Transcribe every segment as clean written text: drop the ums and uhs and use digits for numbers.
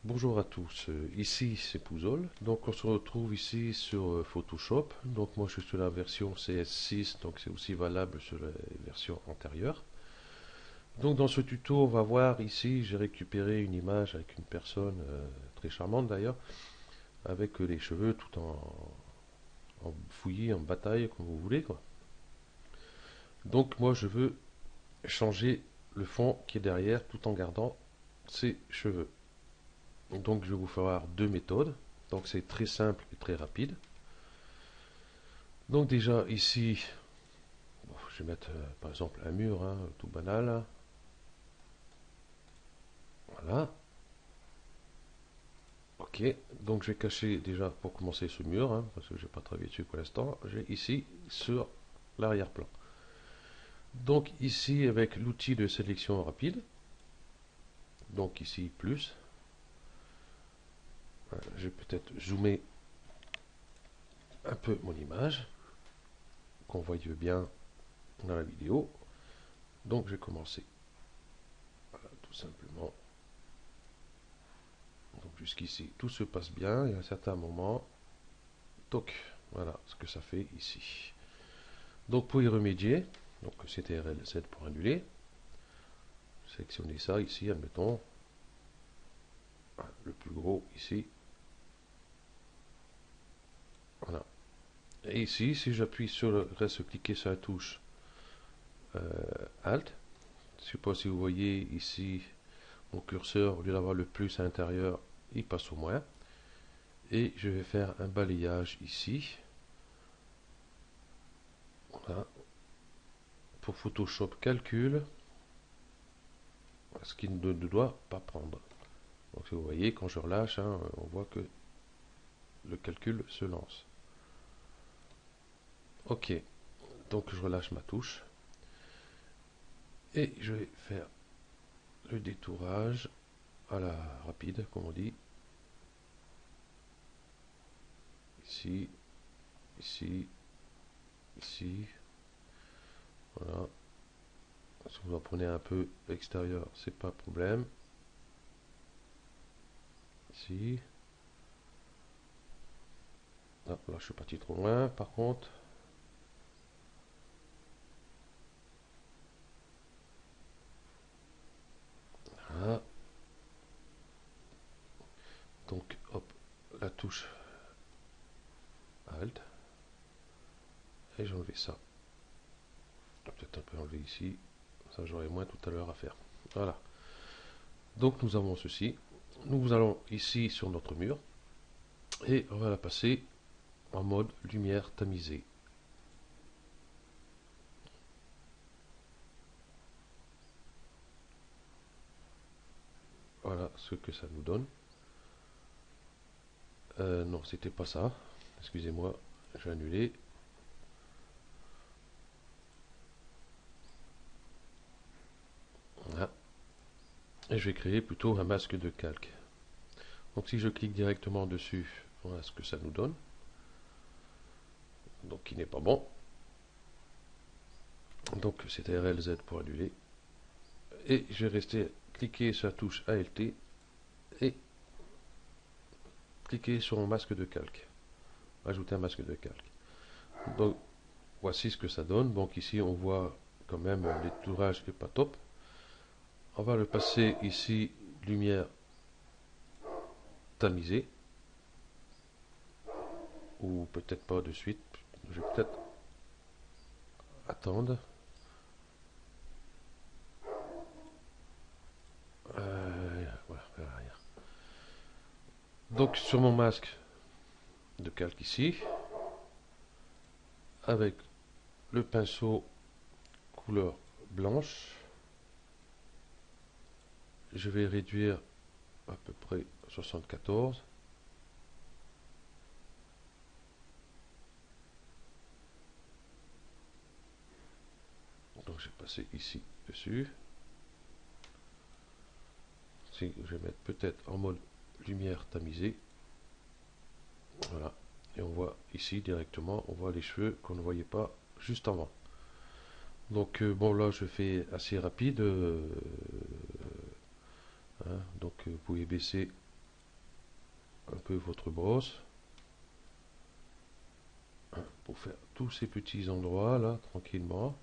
Bonjour à tous, ici c'est Pouzol. Donc on se retrouve ici sur Photoshop. Donc moi je suis sur la version CS6, donc c'est aussi valable sur les versions antérieures. Donc dans ce tuto on va voir ici, j'ai récupéré une image avec une personne très charmante d'ailleurs, avec les cheveux tout en fouillis, en bataille, comme vous voulez quoi. Donc moi je veux changer le fond qui est derrière tout en gardant ses cheveux. Donc je vais vous faire deux méthodes. Donc c'est très simple et très rapide. Donc déjà ici, bon, je vais mettre par exemple un mur, hein, tout banal. Voilà. Ok. Donc je vais cacher déjà pour commencer ce mur, hein, parce que je n'ai pas travaillé dessus pour l'instant. J'ai ici sur l'arrière-plan. Donc ici avec l'outil de sélection rapide. Donc ici plus. Je vais peut-être zoomer un peu mon image, qu'on voie bien dans la vidéo. Donc je vais commencer. Voilà, tout simplement. Donc jusqu'ici, tout se passe bien et à un certain moment, toc, voilà ce que ça fait ici. Donc pour y remédier, donc CTRL-Z pour annuler, sélectionnez ça ici, admettons, le plus gros ici, voilà. Et ici, si j'appuie sur le reste, cliquer sur la touche Alt, je ne sais pas si vous voyez ici mon curseur, au lieu d'avoir le plus à l'intérieur, il passe au moins. Et je vais faire un balayage ici. Voilà. Pour Photoshop calcul, ce qu'il ne doit pas prendre. Donc si vous voyez, quand je relâche, hein, on voit que le calcul se lance. Ok, donc je relâche ma touche. Et je vais faire le détourage à la rapide, comme on dit. Ici, ici, ici. Voilà. Si vous en prenez un peu extérieur, c'est pas un problème. Ici. Ah, là, je suis parti trop loin, par contre. Voilà. Donc, hop, la touche Alt. Et j'ai enlevé ça. Peut-être un peu enlever ici. Ça, j'aurai moins tout à l'heure à faire. Voilà. Donc, nous avons ceci. Nous allons ici sur notre mur. Et on va la passer en mode lumière tamisée. Voilà ce que ça nous donne. Non, c'était pas ça. Excusez-moi, je vais annuler. Voilà. Et je vais créer plutôt un masque de calque. Donc si je clique directement dessus, voilà ce que ça nous donne. Donc qui n'est pas bon. Donc c'est RLZ pour annuler. Et je vais rester cliquer sur la touche ALT et cliquer sur mon masque de calque. Ajouter un masque de calque. Donc voici ce que ça donne. Donc ici on voit quand même l'étourage n'est pas top. On va le passer ici, lumière tamisée. Ou peut-être pas de suite. Je vais peut-être attendre. Voilà, vers l'arrière. Donc sur mon masque de calque ici, avec le pinceau couleur blanche, je vais réduire à peu près 74. Donc je vais passer ici dessus. Si je vais mettre peut-être en mode lumière tamisée. Voilà. Et on voit ici directement, on voit les cheveux qu'on ne voyait pas juste avant. Donc bon là je fais assez rapide. Hein, donc vous pouvez baisser un peu votre brosse pour faire tous ces petits endroits là tranquillement.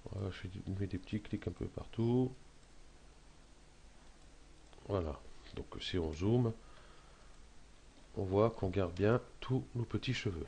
Voilà, je mets des petits clics un peu partout. Voilà. Donc si on zoome, on voit qu'on garde bien tous nos petits cheveux.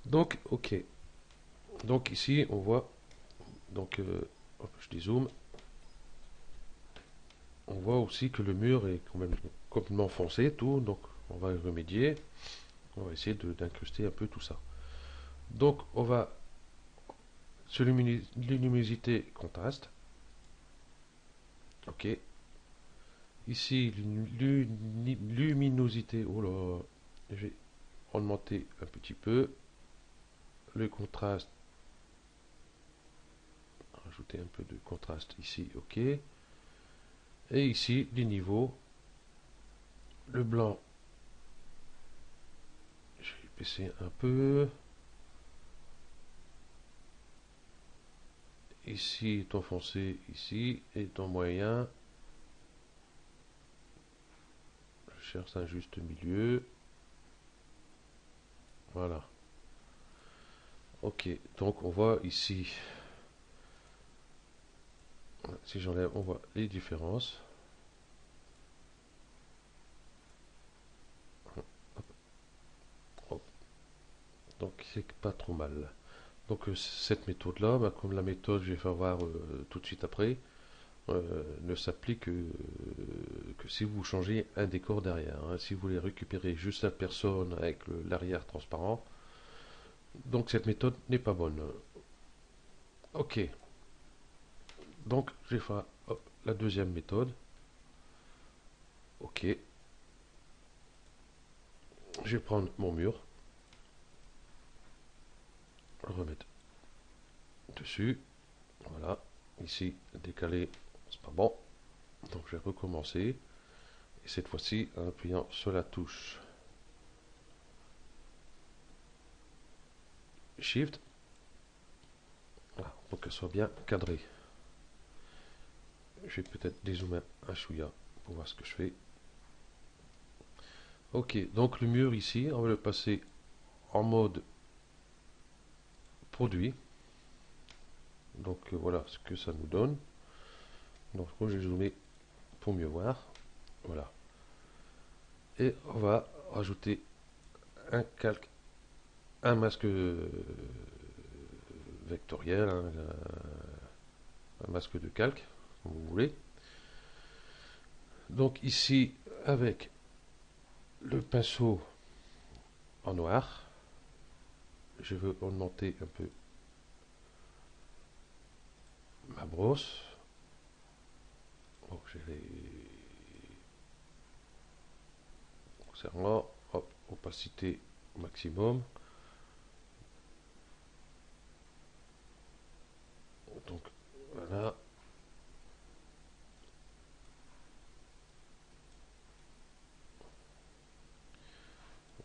Donc ok. Donc ici on voit, donc hop, je dézoome, on voit aussi que le mur est quand même complètement foncé, tout, donc on va y remédier. On va essayer d'incruster un peu tout ça. Donc on va sur luminosité contraste. Ok. Ici luminosité. Oh là, j'ai augmenté un petit peu le contraste. Rajouter un peu de contraste ici. Ok. Et ici les niveaux. Le blanc, je vais baisser un peu. Ici, ton foncé, ici, et ton moyen. Je cherche un juste milieu. Voilà. Ok, donc on voit ici, si j'enlève, on voit les différences. Donc c'est pas trop mal. Donc cette méthode-là, bah, comme la méthode que je vais faire voir tout de suite après, ne s'applique que si vous changez un décor derrière. Hein. Si vous voulez récupérer juste la personne avec l'arrière transparent, donc cette méthode n'est pas bonne. Ok, donc je vais faire la deuxième méthode. Ok, je vais prendre mon mur, le remettre dessus. Voilà, ici décaler, c'est pas bon. Donc je vais recommencer. Et cette fois-ci en appuyant sur la touche Shift, voilà, pour qu'elle soit bien cadrée. Je vais peut-être dézoomer un chouïa pour voir ce que je fais. Ok, donc le mur ici, on va le passer en mode produit. Donc voilà ce que ça nous donne. Donc moi j'ai zoomé pour mieux voir. Voilà. Et on va rajouter un calque, un masque vectoriel, hein, un masque de calque, comme vous voulez. Donc ici, avec le pinceau en noir, je veux augmenter un peu ma brosse. Bon, j'ai les concernant, hop, opacité maximum. Donc voilà.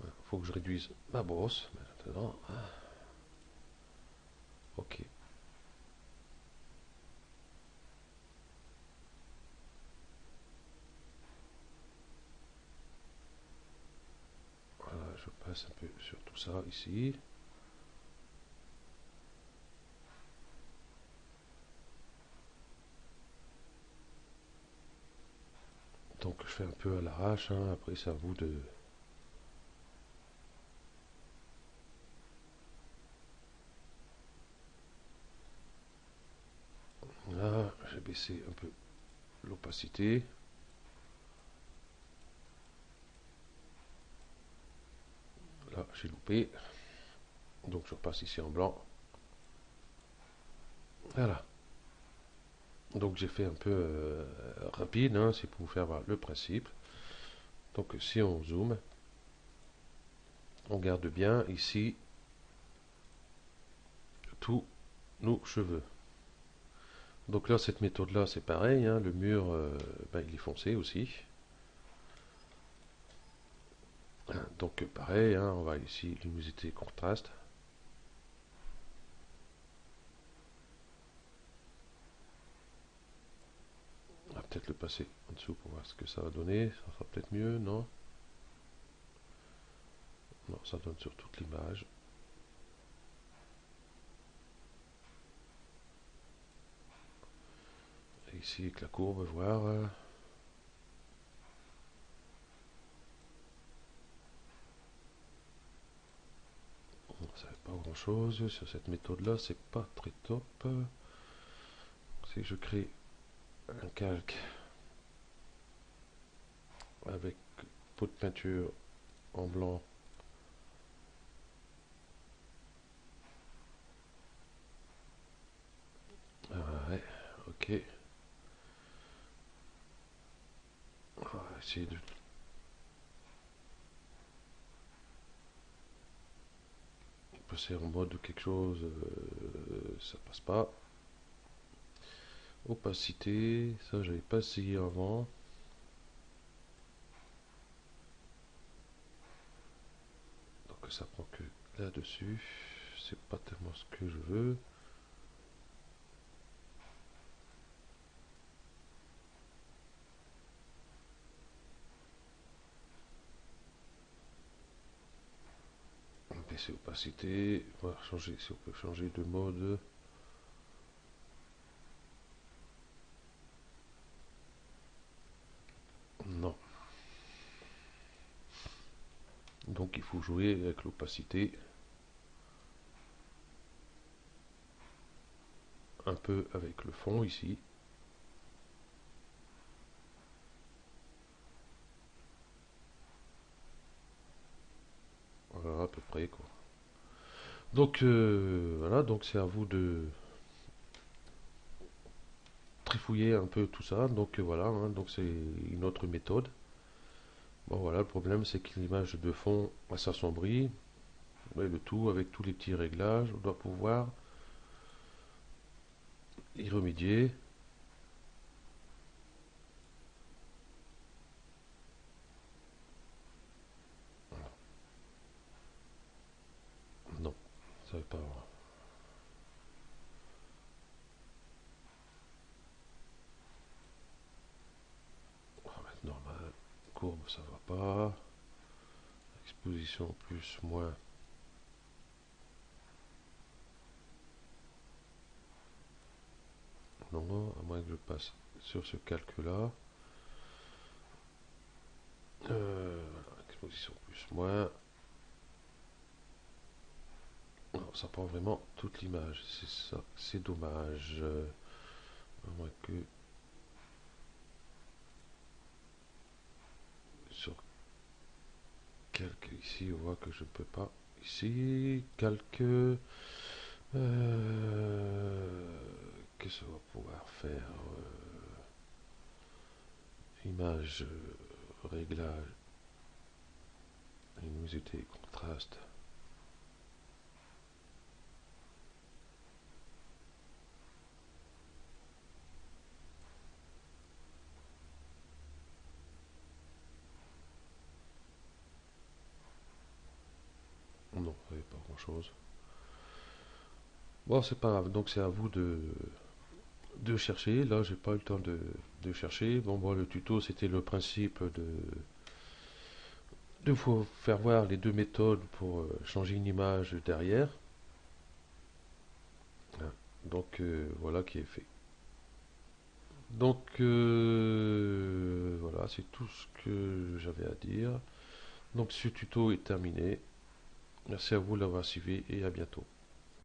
Il faut que je réduise ma brosse maintenant. Ok. Voilà, je passe un peu sur tout ça ici. Donc je fais un peu à l'arrache, hein. Après c'est à vous de... Là, j'ai baissé un peu l'opacité. Là, j'ai loupé. Donc je repasse ici en blanc. Voilà. Donc j'ai fait un peu rapide, hein, c'est pour vous faire voir le principe. Donc si on zoome, on garde bien ici tous nos cheveux. Donc là, cette méthode-là, c'est pareil, hein, le mur, ben, il est foncé aussi. Donc pareil, hein, on va ici luminosité contraste. peut-être le passer en dessous pour voir ce que ça va donner. Ça sera peut-être mieux, non? Non, ça donne sur toute l'image. Et ici avec la courbe, voir. Ça fait pas grand chose sur cette méthode là, c'est pas très top. Si je crée un calque avec pot de peinture en blanc, ouais, ok, on va essayer de passer en mode quelque chose, ça passe pas. Opacité, ça j'avais pas essayé avant. Donc ça prend que là-dessus, c'est pas tellement ce que je veux. On va baisser opacité, on va changer si on peut changer de mode. Non. Donc il faut jouer avec l'opacité. Un peu avec le fond ici. Voilà à peu près quoi. Donc voilà, donc c'est à vous de trifouiller un peu tout ça. Donc voilà, hein, donc c'est une autre méthode. Bon voilà, le problème c'est que l'image de fond s'assombrit. Mais le tout avec tous les petits réglages, on doit pouvoir y remédier. Non, ça va pas. On va mettre normal. Courbe, ça va pas. Exposition plus, moins. Non, à moins que je passe sur ce calque-là. Exposition plus, moins. Non, ça prend vraiment toute l'image. C'est ça, c'est dommage. À moins que sur calque ici, on voit que je ne peux pas. Ici, calque. Qu'est-ce qu'on va pouvoir faire? Image, réglage, luminosité, contraste. Non, ça n'est pas grand-chose. Bon, c'est pas grave. Donc c'est à vous de chercher. Là, j'ai pas eu le temps de chercher. Bon, le tuto, c'était le principe de vous faire voir les deux méthodes pour changer une image derrière. Hein. Donc voilà qui est fait. Donc voilà, c'est tout ce que j'avais à dire. Donc ce tuto est terminé. Merci à vous de l'avoir suivi et à bientôt.